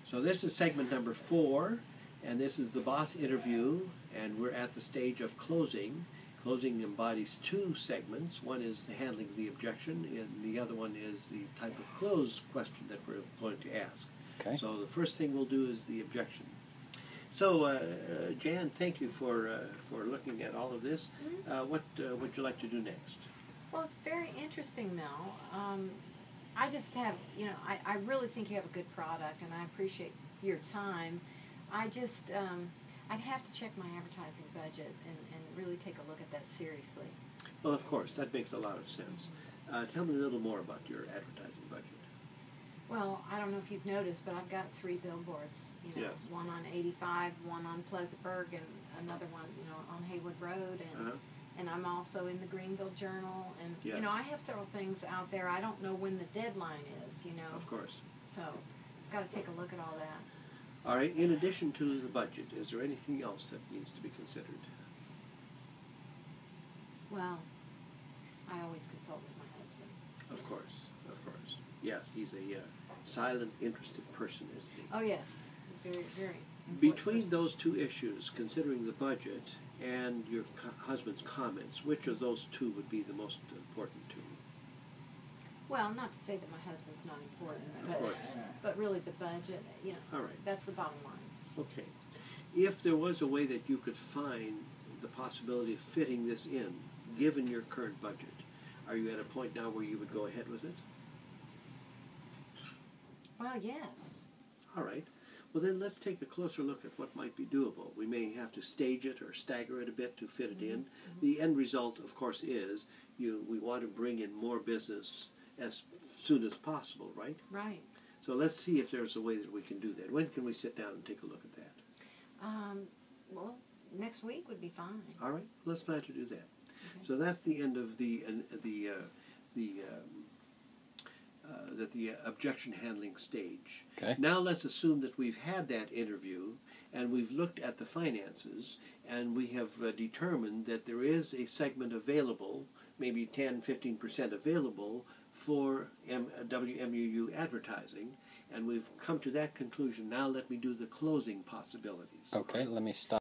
So this is segment number 4, and this is the boss interview, and we're at the stage of closing. Closing embodies 2 segments. One is handling the objection, and the other one is the type of close question that we're going to ask. Okay. So the first thing we'll do is the objection. So, Jan, thank you for looking at all of this. What would you like to do next? Well, it's very interesting now. I just have, I really think you have a good product, and I appreciate your time. I just, I'd have to check my advertising budget and really take a look at that seriously. Well, of course, that makes a lot of sense. Tell me a little more about your advertising budget. Well, I don't know if you've noticed, but I've got 3 billboards. Yes. One on 85, one on Pleasantburg, and another one, on Haywood Road, and and I'm also in the Greenville Journal, and yes. I have several things out there. I don't know when the deadline is, Of course. So, got to take a look at all that. All right. In addition to the budget, is there anything else that needs to be considered? Well, I always consult with my husband. Of course. Of course. Yes, he's a silent, interested person, isn't he? Oh yes, very, very. Between person. those 2 issues, considering the budget and your husband's comments, which of those 2 would be the most important to you? Well, not to say that my husband's not important, Of course. but really the budget, All right. that's the bottom line. Okay. If there was a way that you could find the possibility of fitting this in, given your current budget, are you at a point now where you would go ahead with it? Well, yes. All right. Well, then let's take a closer look at what might be doable. We may have to stage it or stagger it a bit to fit it in. The end result, of course, is we want to bring in more business as soon as possible, right? Right. So let's see if there's a way that we can do that. When can we sit down and take a look at that? Well, next week would be fine. All right. Let's plan to do that. Okay. So that's the end of the objection handling stage. Okay. Now let's assume that we've had that interview and we've looked at the finances and we have determined that there is a segment available, maybe 10-15% available for WMUU advertising, and we've come to that conclusion. Now let me do the closing possibilities. Okay, let me stop.